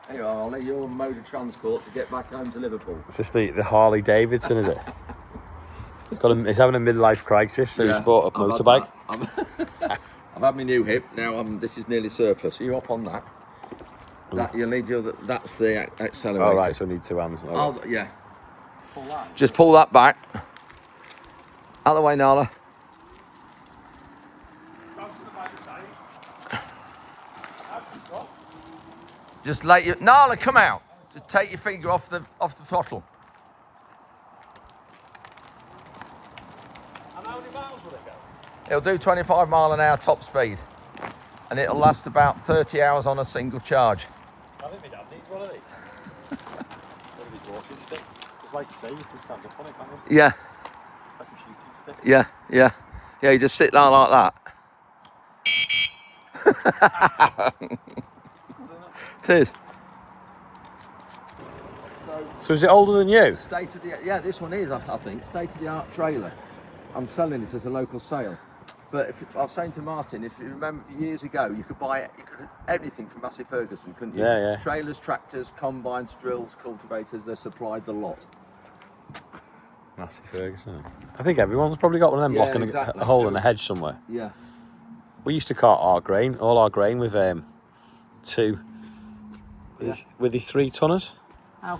Anyway, Ollie, your mode of transport to get back home to Liverpool. It's just the Harley Davidson, is it? He's having a midlife crisis, so he's bought a motorbike. I've had my new hip. Now this is nearly surplus. Are you up on that? That you'll need your. That's the accelerator. Oh right, so I need 2 hands. Yeah. Pull that. Just pull that back. Out of the way, Nala. Just let you. Nala, come out. Just take your finger off the throttle. And how many miles will it go? It'll do 25 mile an hour top speed, and it'll last about 30 hours on a single charge. I think my dad needs one of these. One of these walking sticks. Just like you say, you can stand up on it, can't you? Yeah. It's like a shooting stick. Yeah. You just sit down like that. It is. So is it older than you? Yeah, this one is, I think, state-of-the-art trailer. I'm selling it as a local sale. But I was saying to Martin, if you remember years ago, you could buy everything from Massey Ferguson, couldn't you? Yeah. Trailers, tractors, combines, drills, cultivators, they're supplied the lot. Massey Ferguson. I think everyone's probably got one of them blocking a hole in a hedge somewhere. Yeah. We used to cart our grain, all our grain with with the 3 tonners. How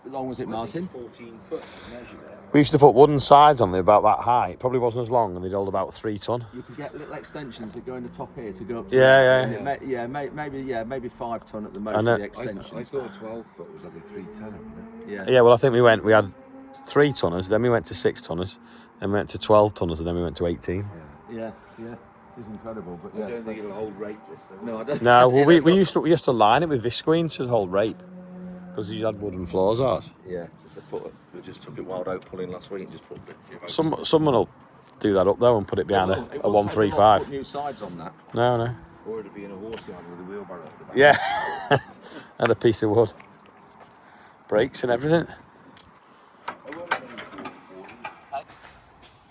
long was it, Martin? 14 foot measured. We used to put wooden sides on them about that high. It probably wasn't as long, and they'd hold about 3 ton. You could get little extensions that go in the top here to go up to maybe 5 ton at the most. The extensions. I thought 12 foot was like a 3 tonner, wasn't it? Yeah, well, I think we had 3 tonners, then we went to 6 tonners, then we went to 12 tonners, and then we went to 18. Yeah. It's incredible, but I don't think it'll hold rape this though. No, I don't. No, well, we used to line it with visqueen to hold rape, because you had wooden floors, ours. Yeah, we just took it wild oak pulling last week and just put a few. Someone will do that up though and put it behind a 135. Put new sides on that. No. Or it'd be in a horse yard with a wheelbarrow at the back. Yeah, and a piece of wood, brakes and everything.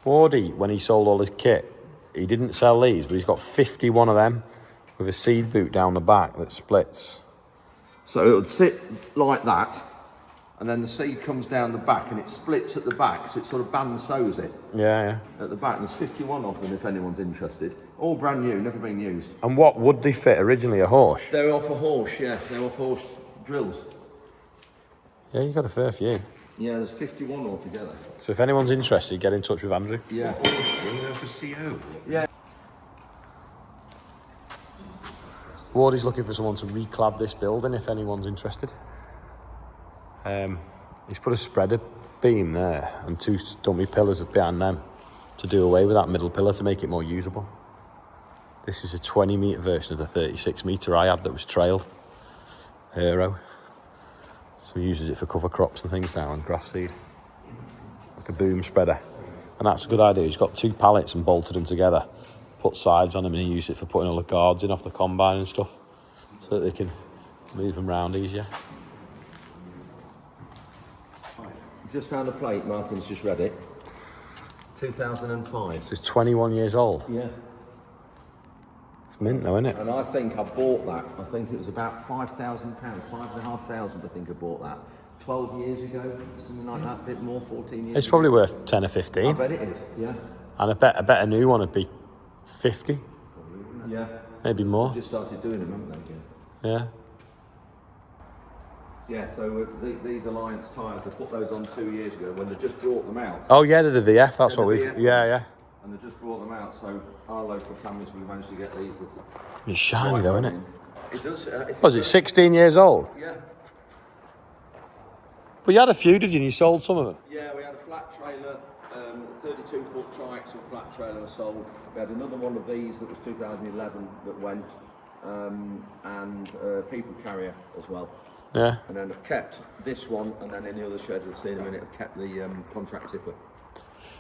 Wardy, when he sold all his kit, he didn't sell these, but he's got 51 of them with a seed boot down the back that splits. So it would sit like that, and then the seed comes down the back and it splits at the back, so it sort of bandsews it. Yeah. At the back, and there's 51 of them if anyone's interested. All brand new, never been used. And what would they fit originally, a horse? They were off a horse, yeah. They were off horse drills. Yeah, you got a fair few. Yeah, there's 51 altogether. So if anyone's interested, get in touch with Andrew. Yeah. For CO. Yeah. Wardy's looking for someone to reclad this building if anyone's interested. He's put a spreader beam there and 2 dummy pillars behind them to do away with that middle pillar to make it more usable. This is a 20 metre version of the 36 metre I had that was trailed. Aero. So he uses it for cover crops and things now and grass seed. Like a boom spreader. And that's a good idea. He's got 2 pallets and bolted them together. Put sides on them and he used it for putting all the guards in off the combine and stuff. So that they can move them round easier. Just found a plate, Martin's just read it. 2005. So it's 21 years old. Yeah. It's mint though, isn't it? And I think I bought that. I think it was about £5,000, £5,500 I think I bought that. 12 years ago, something like that, a bit more, 14 years It's ago. probably worth 10 or 15. I bet it is, yeah. And I bet a new one would be 50. Yeah. Maybe more. Just started doing them, haven't they? Yeah. Yeah, so with these Alliance tyres, they put those on 2 years ago when they just brought them out. Oh yeah, they're the VF, that's They're what the we've... VF Yeah. ones. And they just brought them out, so our local families, we managed to get these. It's shiny though, isn't it? It does. Was it 16 years old? Yeah. But you had a few, did you? And you sold some of them? Yeah, we had a flat trailer, 32-foot triaxle flat trailer was sold. We had another one of these that was 2011 that went, and a people carrier as well. Yeah. And then I've kept this one, and then in the other shed we'll see in a minute, I've kept the contract tipper.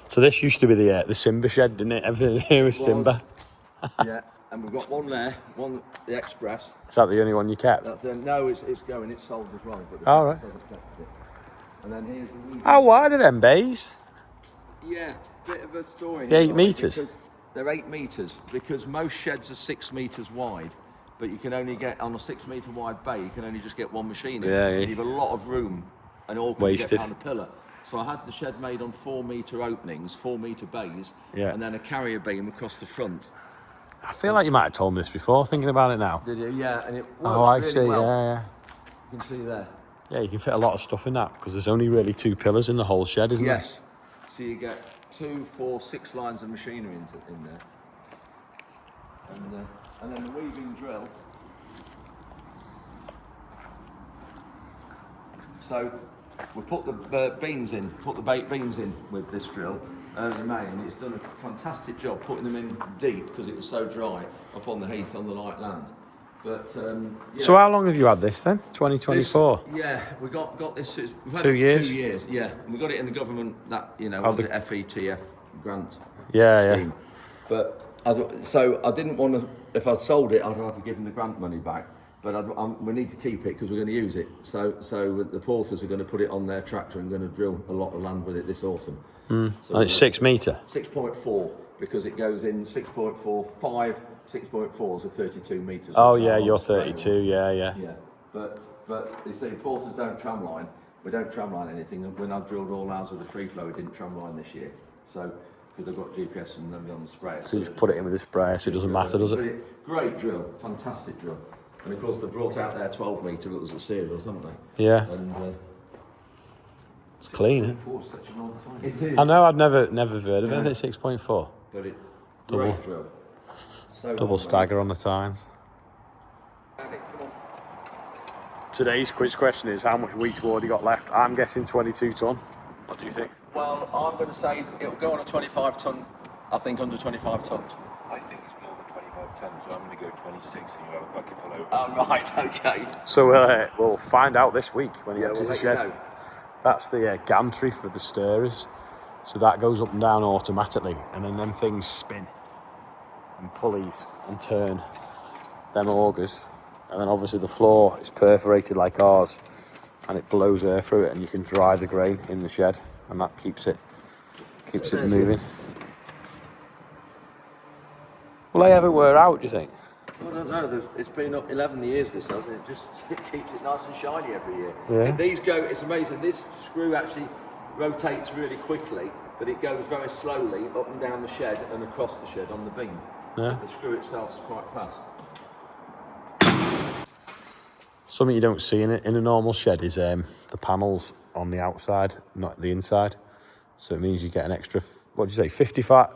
So this used to be the Simba shed, didn't it? Everything here was Simba. Yeah, and we've got one there, the Express. Is that the only one you kept? That's no, it's going, it's sold as well. But Oh, right. hasn't kept it. And then here's the wee. How wide are them bays? Yeah, bit of a story. 8 metres? They're 8 metres because most sheds are 6 metres wide. but you can only get on a 6 metre wide bay. You can only just get one machine in. Yeah, and you have a lot of room, and all can Wasted. get behind a pillar. So I had the shed made on 4 metre openings, 4 metre bays, and then a carrier beam across the front. I feel like you might have told me this before, thinking about it now. Did you? Yeah, and it works Oh, I really see, well. yeah. You can see there. Yeah, you can fit a lot of stuff in that, because there's only really 2 pillars in the whole shed, isn't there? Yes. So you get 2, 4, 6 lines of machinery in there. And then the weaving drill. So we put the beams in, put the baked beams in with this drill early May, and it's done a fantastic job putting them in deep because it was so dry up on the heath on the light land. But yeah. So how long have you had this then? 2024? Yeah, we got this. We've had 2 it years? 2 years, yeah. And we got it in the government that was it FETF grant Yeah, scheme. But so I didn't want to. If I sold it, I'd have to give them the grant money back. But we need to keep it because we're going to use it. So the porters are going to put it on their tractor and going to drill a lot of land with it this autumn. So And it's 6 metre? 6.4 because it goes in 6.4, 5 6.4s are 32 metres. Oh yeah, you're 32, yeah. Yeah, but you see, porters don't tramline. We don't tramline anything. When I drilled all ours with the free flow, we didn't tramline this year. So, because they've got GPS and then on the sprayer. So you just put it in with a sprayer, so it doesn't matter, does it? Great drill, fantastic drill. And of course, they brought out their 12 metre that was at Certas, haven't they? Yeah. And it's clean, eh? Such an old time. It is. I know, I'd never heard of anything 6.4. But great drill. So Double stagger on the tines. Today's quiz question is, how much wheat's Wardy got left? I'm guessing 22 tonne. What do you think? Well, I'm going to say it'll go on a 25 tonne, I think under 25 tonnes. I think it's more than 25 tons, so I'm going to go 26 and you'll have a bucket full over. Oh, right, okay. So we'll find out this week when he empties we'll the shed. let you know. That's the gantry for the stirrers. So that goes up and down automatically, and then them things spin and pulleys and turn them augers. And then obviously the floor is perforated like ours, and it blows air through it, and you can dry the grain in the shed, and that keeps it moving. Will they ever wear out, do you think? I don't know. It's been up 11 years, this has, and it keeps it nice and shiny every year. Yeah. And these go. It's amazing. This screw actually rotates really quickly, but it goes very slowly up and down the shed and across the shed on the beam. Yeah. But the screw itself is quite fast. Something you don't see in a normal shed is the panels on the outside, not the inside. So it means you get an extra, what did you say, 55,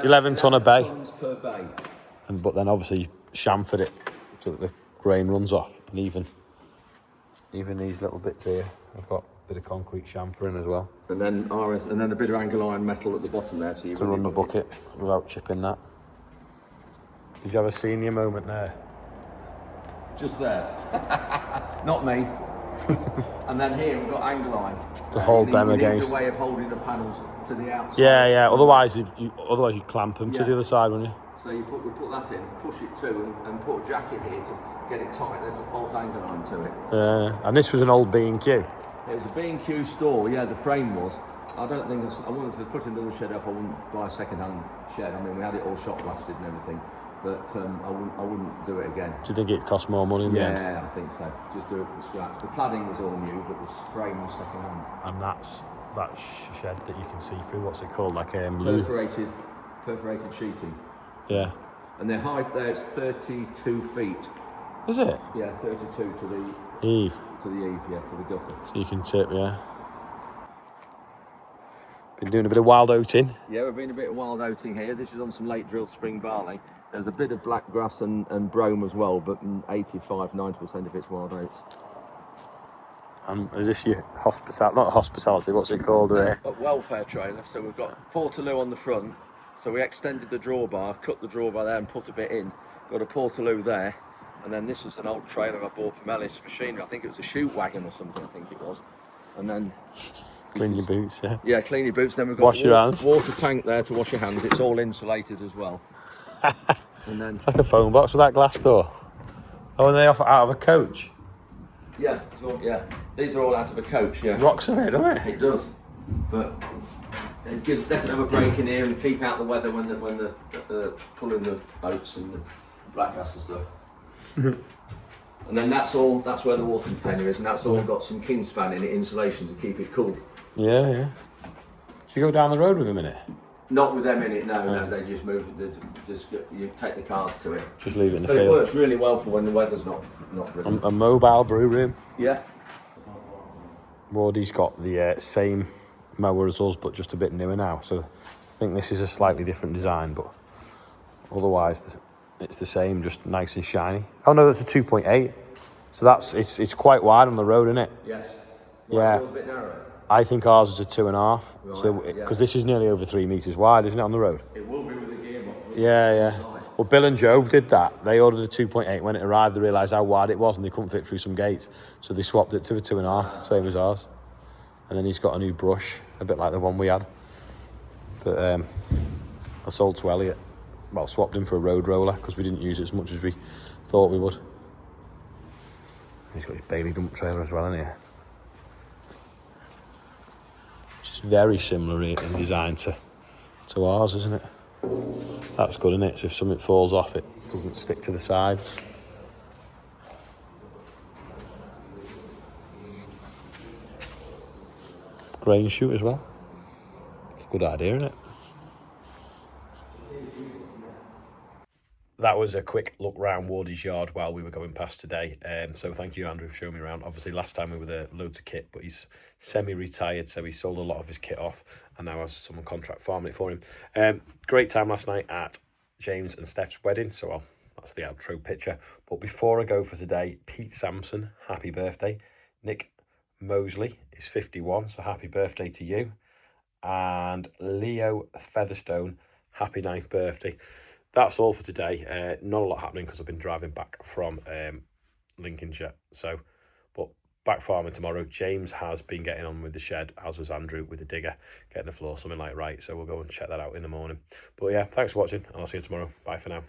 11 tonne a bay. Tons per bay. But then obviously chamfered it so that the grain runs off. And even these little bits here, I've got a bit of concrete chamfering as well. And then and then a bit of angle iron metal at the bottom there, so you to run the bucket without chipping that. Did you have a senior moment there? Just there. Not me. And then here we've got angle iron. To hold them against. It's a way of holding the panels to the outside. Yeah. Otherwise you clamp them to the other side, wouldn't you? So we put that in, push it to, and put a jacket here to get it tight. Then just bolt angle iron to it. Yeah. And this was an old B&Q. It was a B&Q store. Yeah, the frame was. I don't think I wouldn't have put another shed up. I wouldn't buy a second-hand shed. I mean, we had it all shot blasted and everything. But I wouldn't do it again. Do you think it cost more money in the end? Yeah, I think so. Just do it from scratch. The cladding was all new, but the frame was second hand. And that's that shed that you can see through. What's it called? Like perforated sheeting. Yeah. And their height there is 32 feet. Is it? Yeah, 32 to the Eve. To the eave, yeah, to the gutter. So you can tip, yeah. Been doing a bit of wild oating. Yeah, we've been a bit of wild oating here. This is on some late drilled spring barley. There's a bit of black grass and brome as well, but 85-90% of it's wild oats. And is this your not hospitality, what's it called? A welfare trailer. So we've got portaloo on the front. So we extended the drawbar, cut the drawbar there and put a bit in. Got a portaloo there. And then this was an old trailer I bought from Ellis Machinery. I think it was a chute wagon or something, I think it was. And then... Clean your boots, yeah. Yeah, clean your boots. Then we've got wash your hands. Water tank there to wash your hands. It's all insulated as well. And then... Like a phone box with that glass door. Oh, and they offer out of a coach? Yeah, these are all out of a coach, yeah. Rocks in it, doesn't it? It does. But it gives them a break in here and keep out the weather when they're pulling the oats and the black grass and stuff. And then that's where the water container is, and that's all got some Kingspan in it, insulation to keep it cool. Yeah, yeah. Should you go down the road with him in it? Not with them in it, no, they just move it, you take the cars to it. Just leave it in the But field. it works really well for when the weather's not brilliant. A mobile brew room. Yeah. WARDYS got the same mower as us, but just a bit newer now. So I think this is a slightly different design, but otherwise it's the same, just nice and shiny. Oh no, that's a 2.8. So it's quite wide on the road, isn't it? Yes. Yeah. Yours a bit narrow. I think ours is a 2.5. Right, So because this is nearly over 3 meters wide, isn't it, on the road? It will be with the gearbox. Yeah. Well, Bill and Joe did that. They ordered a 2.8. When it arrived, they realised how wide it was and they couldn't fit through some gates. So they swapped it to a 2.5, same as ours. And then he's got a new brush, a bit like the one we had, that I sold to Elliot. Well, swapped him for a road roller because we didn't use it as much as we thought we would. He's got his Bailey dump trailer as well, hasn't he? Which is very similar in design to ours, isn't it? That's good, isn't it? So if something falls off, it doesn't stick to the sides. Grain chute as well. It's a good idea, isn't it? That was a quick look round WARDYS yard while we were going past today. So thank you, Andrew, for showing me around. Obviously, last time we were there, loads of kit, but he's semi-retired, so he sold a lot of his kit off and now has someone contract farming it for him. Great time last night at James and Steph's wedding. So that's the outro picture. But before I go for today, Pete Sampson, happy birthday. Nick Mosley is 51, so happy birthday to you. And Leo Featherstone, happy 9th birthday. That's all for today. Not a lot happening because I've been driving back from Lincolnshire. So, but back farming tomorrow. James has been getting on with the shed, as was Andrew with the digger, getting the floor something like right. So we'll go and check that out in the morning. But yeah, thanks for watching, and I'll see you tomorrow. Bye for now.